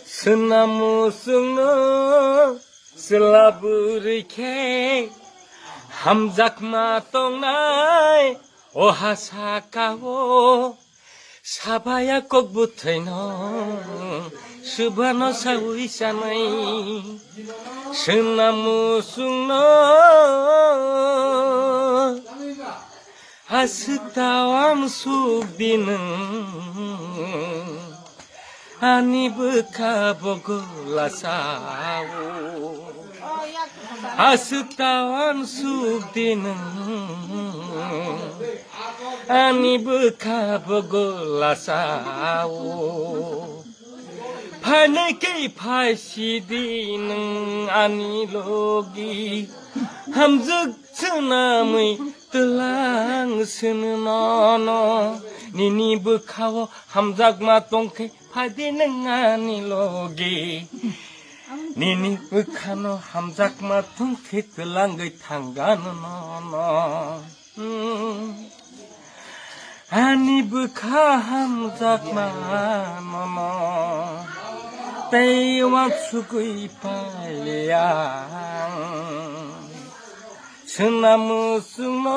스나무 쑥노 슬라브리케 함작마 똥나이 오하사카오 사바야 꼭 붙어있노 스바노 사우이사나이 스나무 쑥노 아스타왕 숲비는 아니브카 보글라사오 아스타왕 숲비는 아니브카 보글라사오 파네케 파시디는 아니로기 함적 ts나무이 뜨랑 스는 언어 니니 부카워 함작마 똥케 파디는 아니로기 니니 부카노 함작마 똥케 뜨랑의 탕가는 언어 아니 부카 함작마 너너 때와 수구이 빨리야 스나무 쑥노